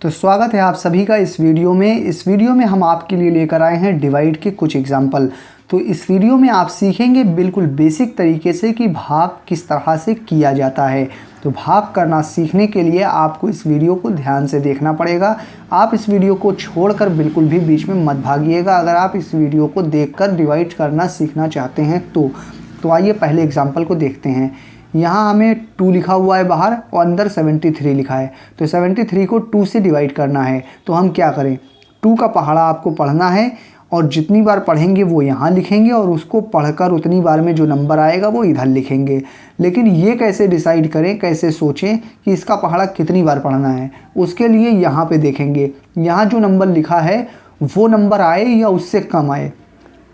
तो स्वागत है आप सभी का इस वीडियो में। इस वीडियो में हम आपके लिए लेकर आए हैं डिवाइड के कुछ एग्जाम्पल। तो इस वीडियो में आप सीखेंगे बिल्कुल बेसिक तरीके से कि भाग किस तरह से किया जाता है। तो भाग करना सीखने के लिए आपको इस वीडियो को ध्यान से देखना पड़ेगा। आप इस वीडियो को छोड़कर बिल्कुल भी बीच में मत भागिएगा अगर आप इस वीडियो को देखकर डिवाइड करना सीखना चाहते हैं तो आइए पहले एग्जाम्पल को देखते हैं। यहाँ हमें 2 लिखा हुआ है बाहर और अंदर 73 लिखा है। तो 73 को 2 से डिवाइड करना है। तो हम क्या करें, 2 का पहाड़ा आपको पढ़ना है और जितनी बार पढ़ेंगे वो यहाँ लिखेंगे और उसको पढ़कर उतनी बार में जो नंबर आएगा वो इधर लिखेंगे। लेकिन ये कैसे डिसाइड करें, कैसे सोचें कि इसका पहाड़ा कितनी बार पढ़ना है, उसके लिए यहाँ पे देखेंगे। यहाँ जो नंबर लिखा है वो नंबर आए या उससे कम आए।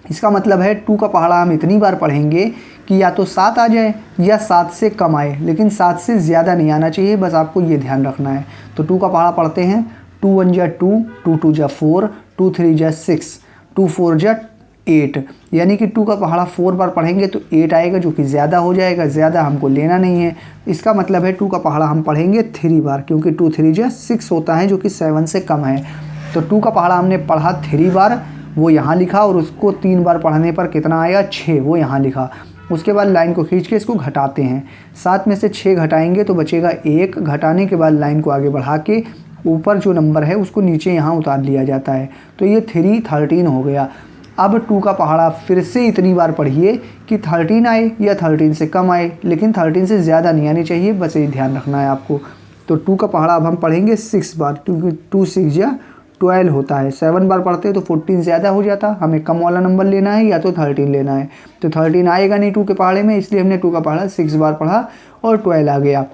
इसका मतलब है 2 का पहाड़ा हम इतनी बार पढ़ेंगे कि या तो 7 आ जाए या 7 से कम आए, लेकिन 7 से ज़्यादा नहीं आना चाहिए। बस आपको ये ध्यान रखना है। तो 2 का पहाड़ा पढ़ते हैं। 2 1 जा 2, 2 2 जा 4, 2 3 जा 6, 2 4 जा 8। यानी कि 2 का पहाड़ा 4 बार पढ़ेंगे तो 8 आएगा, जो कि ज़्यादा हो जाएगा। ज़्यादा हमको लेना नहीं है। इसका मतलब है 2 का पहाड़ा हम पढ़ेंगे 3 बार, क्योंकि 2 3 जा 6 होता है, जो कि 7 से कम है। तो 2 का पहाड़ा हमने पढ़ा 3 बार, वो यहाँ लिखा, और उसको 3 बार पढ़ने पर कितना आया 6, वो यहाँ लिखा। उसके बाद लाइन को खींच के इसको घटाते हैं। 7 में से 6 घटाएंगे तो बचेगा 1। घटाने के बाद लाइन को आगे बढ़ा के ऊपर जो नंबर है उसको नीचे यहाँ उतार लिया जाता है। तो ये 3 13 हो गया। अब 2 का पहाड़ा फिर से इतनी बार पढ़िए कि 13 आए या 13 से कम आए, लेकिन 13 से ज़्यादा नहीं आनी चाहिए। बस ये ध्यान रखना है आपको। तो 2 का पहाड़ा अब हम पढ़ेंगे 6 बार, क्योंकि 2 6 जा 12 होता है। 7 बार पढ़ते तो 14 ज़्यादा हो जाता। हमें कम वाला नंबर लेना है या तो 13 लेना है। तो 13 आएगा नहीं 2 के पहाड़े में, इसलिए हमने 2 का पहाड़ा 6 बार पढ़ा और 12 आ गया।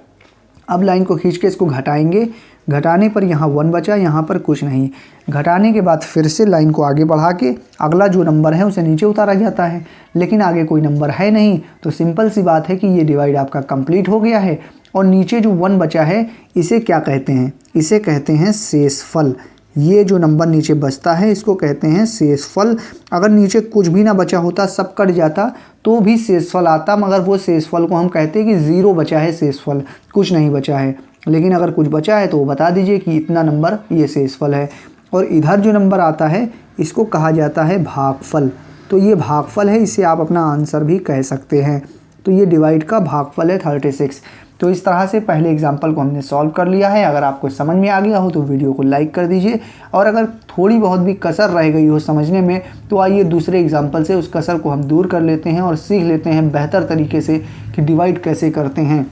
अब लाइन को खींच के इसको घटाएंगे। घटाने पर यहाँ 1 बचा, यहाँ पर कुछ नहीं। घटाने के बाद फिर से लाइन को आगे बढ़ा के अगला जो नंबर है उसे नीचे उतारा जाता है, लेकिन आगे कोई नंबर है नहीं। तो सिंपल सी बात है कि ये डिवाइड आपका कंप्लीट हो गया है। और नीचे जो 1 बचा है इसे क्या कहते हैं, इसे कहते हैं शेषफल। ये जो नंबर नीचे बचता है इसको कहते हैं शेषफल। अगर नीचे कुछ भी ना बचा होता, सब कट जाता, तो भी शेषफल आता, मगर वो शेषफल को हम कहते हैं कि 0 बचा है शेषफल, कुछ नहीं बचा है। लेकिन अगर कुछ बचा है तो वो बता दीजिए कि इतना नंबर ये शेषफल है। और इधर जो नंबर आता है इसको कहा जाता है भागफल। तो ये भागफल है, इसे आप अपना आंसर भी कह सकते हैं। तो ये डिवाइड का भागफल है 36। तो इस तरह से पहले एग्जाम्पल को हमने सॉल्व कर लिया है। अगर आपको समझ में आ गया हो तो वीडियो को लाइक कर दीजिए, और अगर थोड़ी बहुत भी कसर रह गई हो समझने में तो आइए दूसरे एग्जाम्पल से उस कसर को हम दूर कर लेते हैं और सीख लेते हैं बेहतर तरीके से कि डिवाइड कैसे करते हैं।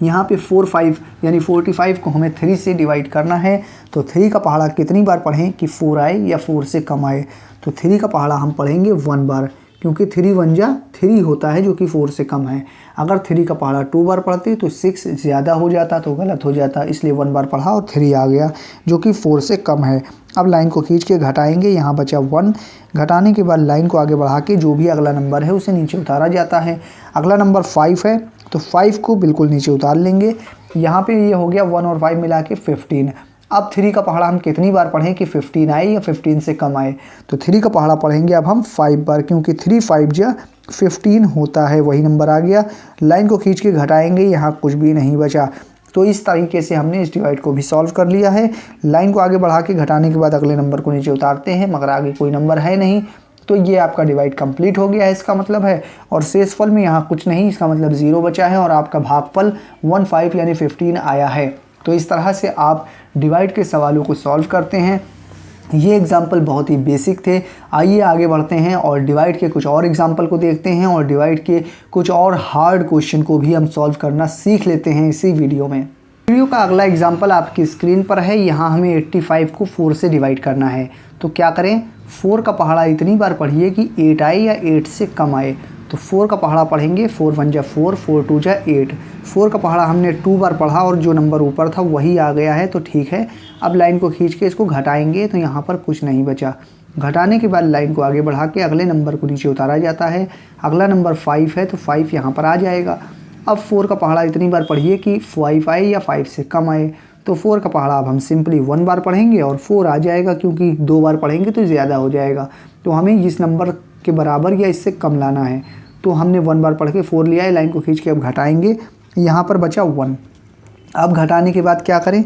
यहाँ पे 4 5 यानी 45 को हमें 3 से डिवाइड करना है। तो 3 का पहाड़ा कितनी बार पढ़ें कि 4 आए या 4 से कम आए। तो 3 का पहाड़ा हम पढ़ेंगे 1 बार, क्योंकि 3 1 जा 3 होता है, जो कि 4 से कम है। अगर 3 का पहाड़ा 2 बार पढ़ते तो 6 ज़्यादा हो जाता, तो गलत हो जाता, इसलिए 1 बार पढ़ा और 3 आ गया, जो कि 4 से कम है। अब लाइन को खींच के घटाएंगे, यहाँ बचा 1। घटाने के बाद लाइन को आगे बढ़ा के जो भी अगला नंबर है उसे नीचे उतारा जाता है। अगला नंबर 5 है, तो 5 को बिल्कुल नीचे उतार लेंगे। यहाँ पे ये हो गया 1 और 5 मिला के 15। अब 3 का पहाड़ा हम कितनी बार पढ़ें कि 15 आए या 15 से कम आए। तो 3 का पहाड़ा पढ़ेंगे अब हम 5 बार, क्योंकि 3 5 जा 15 होता है, वही नंबर आ गया। लाइन को खींच के घटाएंगे, यहाँ कुछ भी नहीं बचा। तो इस तरीके से हमने इस डिवाइड को भी सॉल्व कर लिया है। लाइन को आगे बढ़ा के घटाने के बाद अगले नंबर को नीचे उतारते हैं, मगर आगे कोई नंबर है नहीं। तो ये आपका डिवाइड कंप्लीट हो गया है, इसका मतलब है। और शेषफल में यहाँ कुछ नहीं, इसका मतलब 0 बचा है, और आपका भागफल 1 5 यानी 15 आया है। तो इस तरह से आप डिवाइड के सवालों को सॉल्व करते हैं। ये एग्जाम्पल बहुत ही बेसिक थे। आइए आगे बढ़ते हैं और डिवाइड के कुछ और एग्जाम्पल को देखते हैं, और डिवाइड के कुछ और हार्ड क्वेश्चन को भी हम सॉल्व करना सीख लेते हैं इसी वीडियो में। वीडियो का अगला एग्जाम्पल आपकी स्क्रीन पर है। यहाँ हमें 85 को 4 से डिवाइड करना है। तो क्या करें, 4 का पहाड़ा इतनी बार पढ़िए कि 8 आए या 8 से कम आए। तो 4 का पहाड़ा पढ़ेंगे 4 1 जा 4, 4 2 जा 8। 4 का पहाड़ा हमने 2 बार पढ़ा और जो नंबर ऊपर था वही आ गया है, तो ठीक है। अब लाइन को खींच के इसको घटाएंगे तो यहाँ पर कुछ नहीं बचा। घटाने के बाद लाइन को आगे बढ़ा के अगले नंबर को नीचे उतारा जाता है। अगला नंबर 5 है, तो 5 यहाँ पर आ जाएगा। अब 4 का पहाड़ा इतनी बार पढ़िए कि 5 आए या 5 से कम आए। तो 4 का पहाड़ा अब हम सिंपली 1 बार पढ़ेंगे और 4 आ जाएगा, क्योंकि 2 बार पढ़ेंगे तो ज़्यादा हो जाएगा। तो हमें इस नंबर के बराबर या इससे कम लाना है। तो हमने 1 बार पढ़ के 4 लिया है। लाइन को खींच के अब घटाएंगे, यहाँ पर बचा 1। अब घटाने के बाद क्या करें,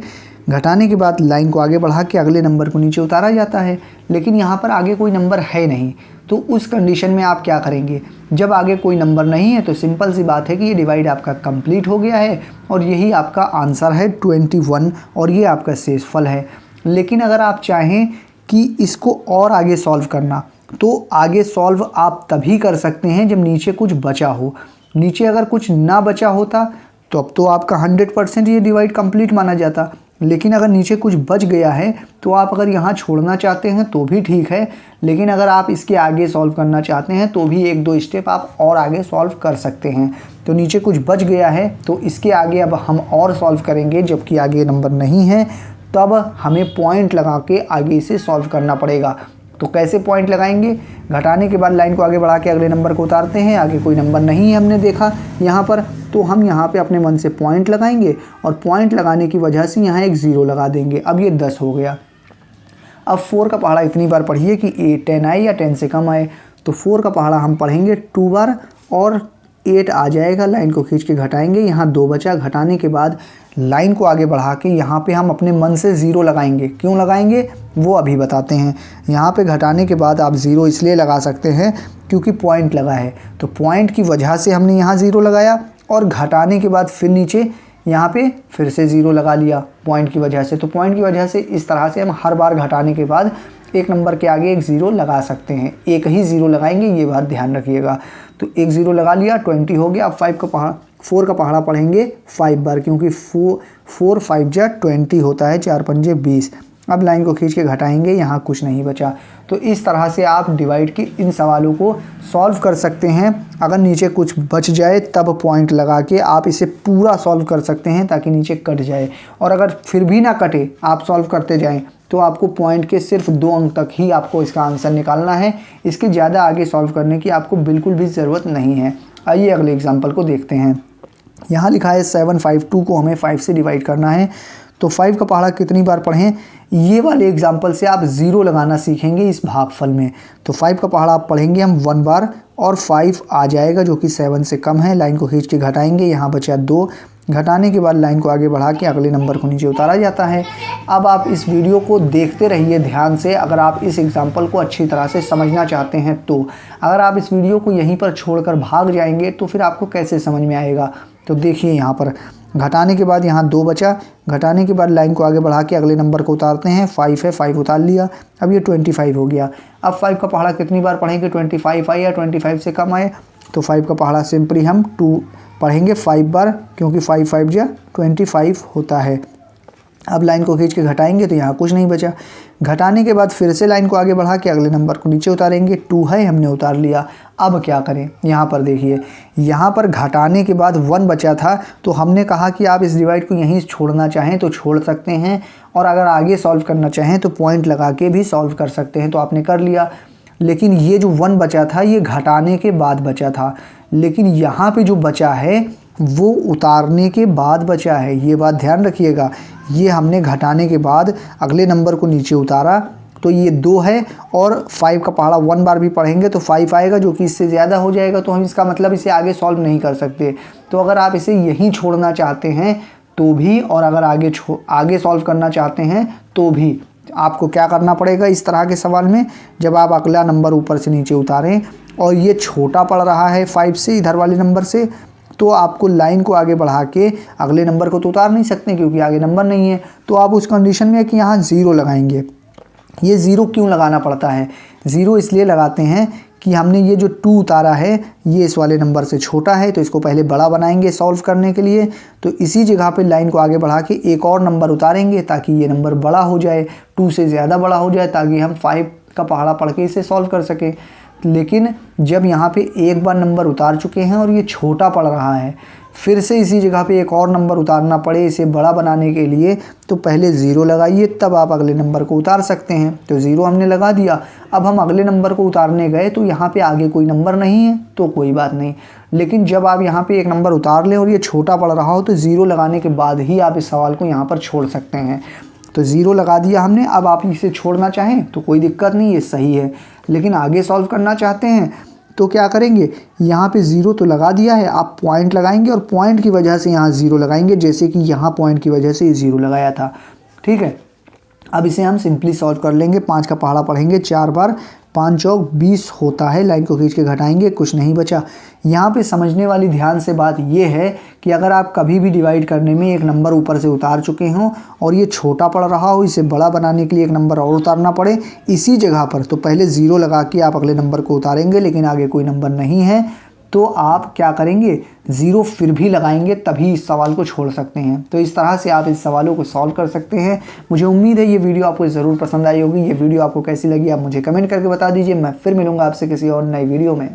घटाने के बाद लाइन को आगे बढ़ा के अगले नंबर को नीचे उतारा जाता है, लेकिन यहाँ पर आगे कोई नंबर है नहीं। तो उस कंडीशन में आप क्या करेंगे? जब आगे कोई नंबर नहीं है तो सिंपल सी बात है कि ये डिवाइड आपका कंप्लीट हो गया है और यही आपका आंसर है 21 और ये आपका शेषफल है। लेकिन अगर आप चाहें कि इसको और आगे सॉल्व करना, तो आगे सॉल्व आप तभी कर सकते हैं जब नीचे कुछ बचा हो। नीचे अगर कुछ ना बचा होता तो अब तो आपका 100% ये डिवाइड कंप्लीट माना जाता। लेकिन अगर नीचे कुछ बच गया है तो आप अगर यहाँ छोड़ना चाहते हैं तो भी ठीक है, लेकिन अगर आप इसके आगे सॉल्व करना चाहते हैं तो भी 1-2 स्टेप आप और आगे सॉल्व कर सकते हैं। तो नीचे कुछ बच गया है तो इसके आगे अब हम और सॉल्व करेंगे, जबकि आगे नंबर नहीं है तब हमें पॉइंट लगा के आगे इसे सॉल्व करना पड़ेगा। तो कैसे पॉइंट लगाएंगे? घटाने के बाद लाइन को आगे बढ़ा के अगले नंबर को उतारते हैं। आगे कोई नंबर नहीं है हमने देखा यहाँ पर, तो हम यहाँ पे अपने मन से पॉइंट लगाएंगे और पॉइंट लगाने की वजह से यहाँ एक 0 लगा देंगे। अब ये 10 हो गया। अब 4 का पहाड़ा इतनी बार पढ़िए कि 10 आए या 10 से कम आए। तो 4 का पहाड़ा हम पढ़ेंगे 2 बार और 8 आ जाएगा। लाइन को खींच के घटाएंगे, यहाँ 2 बचा। घटाने के बाद लाइन को आगे बढ़ा के यहाँ पे हम अपने मन से 0 लगाएंगे। क्यों लगाएंगे वो अभी बताते हैं। यहाँ पे घटाने के बाद आप 0 इसलिए लगा सकते हैं क्योंकि पॉइंट लगा है, तो पॉइंट की वजह से हमने यहाँ 0 लगाया और घटाने के बाद फिर नीचे यहाँ पे फिर से 0 लगा लिया पॉइंट की वजह से। तो पॉइंट की वजह से इस तरह से हम हर बार घटाने के बाद एक नंबर के आगे एक 0 लगा सकते हैं। एक ही 0 लगाएंगे, ये बात ध्यान रखिएगा। तो एक 0 लगा लिया, 20 हो गया। अब 4 का पहाड़ा पढ़ेंगे 5 बार, क्योंकि 4 5 जा 20 होता है, 4 पंजे 20। अब लाइन को खींच के घटाएंगे, यहाँ कुछ नहीं बचा। तो इस तरह से आप डिवाइड के इन सवालों को सॉल्व कर सकते हैं। अगर नीचे कुछ बच जाए तब पॉइंट लगा के आप इसे पूरा सॉल्व कर सकते हैं ताकि नीचे कट जाए। और अगर फिर भी ना कटे, आप सॉल्व करते जाएं, तो आपको पॉइंट के सिर्फ 2 अंक तक ही आपको इसका आंसर निकालना है। इसके ज़्यादा आगे सॉल्व करने की आपको बिल्कुल भी ज़रूरत नहीं है। आइए अगले एग्जाम्पल को देखते हैं। यहाँ लिखा है 752 को हमें 5 से डिवाइड करना है। तो 5 का पहाड़ा कितनी बार पढ़ें? ये वाले एग्जाम्पल से आप 0 लगाना सीखेंगे इस भागफल में। तो 5 का पहाड़ा आप पढ़ेंगे हम 1 बार और 5 आ जाएगा जो कि 7 से कम है। लाइन को खींच के घटाएंगे, यहाँ बचा 2। घटाने के बाद लाइन को आगे बढ़ा के अगले नंबर को नीचे उतारा जाता है। अब आप इस वीडियो को देखते रहिए ध्यान से, अगर आप इस एग्जाम्पल को अच्छी तरह से समझना चाहते हैं तो। अगर आप इस वीडियो को यहीं पर छोड़कर भाग जाएंगे तो फिर आपको कैसे समझ में आएगा। तो देखिए यहाँ पर घटाने के बाद यहाँ 2 बचा। घटाने के बाद लाइन को आगे बढ़ा के अगले नंबर को उतारते हैं। 5 है, 5 उतार लिया। अब ये 25 हो गया। अब 5 का पहाड़ा कितनी बार पढ़ेंगे? 25 आए या 25 से कम आए। तो 5 का पहाड़ा सिंपली हम 2 पढ़ेंगे 5 बार, क्योंकि 5 5 जा 25 होता है। अब लाइन को खींच के घटाएंगे तो यहाँ कुछ नहीं बचा। घटाने के बाद फिर से लाइन को आगे बढ़ा के अगले नंबर को नीचे उतारेंगे। 2 है, हमने उतार लिया। अब क्या करें? यहाँ पर देखिए, यहाँ पर घटाने के बाद 1 बचा था, तो हमने कहा कि आप इस डिवाइड को यहीं छोड़ना चाहें तो छोड़ सकते हैं, और अगर आगे सॉल्व करना चाहें तो पॉइंट लगा के भी सॉल्व कर सकते हैं। तो आपने कर लिया। लेकिन ये जो 1 बचा था ये घटाने के बाद बचा था, लेकिन यहाँ पे जो बचा है वो उतारने के बाद बचा है। ये बात ध्यान रखिएगा। ये हमने घटाने के बाद अगले नंबर को नीचे उतारा, तो ये 2 है, और 5 का पहाड़ा 1 बार भी पढ़ेंगे तो 5 आएगा, जो कि इससे ज़्यादा हो जाएगा। तो हम इसका मतलब इसे आगे सॉल्व नहीं कर सकते। तो अगर आप इसे यहीं छोड़ना चाहते हैं तो भी, और अगर आगे सॉल्व करना चाहते हैं तो भी, आपको क्या करना पड़ेगा इस तरह के सवाल में? जब आप अगला नंबर ऊपर से नीचे उतारें और ये छोटा पड़ रहा है 5 से इधर वाले नंबर से, तो आपको लाइन को आगे बढ़ा के अगले नंबर को तो उतार नहीं सकते क्योंकि आगे नंबर नहीं है। तो आप उस कंडीशन में कि यहाँ 0 लगाएंगे। ये 0 क्यों लगाना पड़ता है? 0 इसलिए लगाते हैं कि हमने ये जो 2 उतारा है ये इस वाले नंबर से छोटा है, तो इसको पहले बड़ा बनाएंगे सॉल्व करने के लिए। तो इसी जगह पे लाइन को आगे बढ़ा के एक और नंबर उतारेंगे ताकि ये नंबर बड़ा हो जाए, 2 से ज़्यादा बड़ा हो जाए, ताकि हम 5 का पहाड़ा पढ़ के इसे सॉल्व कर सकें। लेकिन जब यहाँ पे एक बार नंबर उतार चुके हैं और ये छोटा पड़ रहा है, फिर से इसी जगह पे एक और नंबर उतारना पड़े इसे बड़ा बनाने के लिए, तो पहले 0 लगाइए, तब आप अगले नंबर को उतार सकते हैं। तो 0 हमने लगा दिया। अब हम अगले नंबर को उतारने गए तो यहाँ पे आगे कोई नंबर नहीं है, तो कोई बात नहीं। लेकिन जब आप यहाँ पे एक नंबर उतार लें और ये छोटा पड़ रहा हो तो 0 लगाने के बाद ही आप इस सवाल को यहाँ पर छोड़ सकते हैं। तो 0 लगा दिया हमने। अब आप इसे छोड़ना चाहें तो कोई दिक्कत नहीं, ये सही है। लेकिन आगे सॉल्व करना चाहते हैं तो क्या करेंगे? यहाँ पे 0 तो लगा दिया है, आप पॉइंट लगाएंगे और पॉइंट की वजह से यहाँ 0 लगाएंगे, जैसे कि यहाँ पॉइंट की वजह से ये 0 लगाया था। ठीक है। अब इसे हम सिंपली सॉल्व कर लेंगे। 5 का पहाड़ा पढ़ेंगे 4 बार, 5 चौक 20 होता है। लाइन को खींच के घटाएंगे, कुछ नहीं बचा। यहाँ पे समझने वाली ध्यान से बात ये है कि अगर आप कभी भी डिवाइड करने में एक नंबर ऊपर से उतार चुके हों और ये छोटा पड़ रहा हो, इसे बड़ा बनाने के लिए एक नंबर और उतारना पड़े इसी जगह पर, तो पहले 0 लगा के आप अगले नंबर को उतारेंगे, लेकिन आगे कोई नंबर नहीं है तो आप क्या करेंगे, 0 फिर भी लगाएंगे, तभी इस सवाल को छोड़ सकते हैं। तो इस तरह से आप इस सवालों को सॉल्व कर सकते हैं। मुझे उम्मीद है ये वीडियो आपको ज़रूर पसंद आई होगी। ये वीडियो आपको कैसी लगी आप मुझे कमेंट करके बता दीजिए। मैं फिर मिलूंगा आपसे किसी और नई वीडियो में।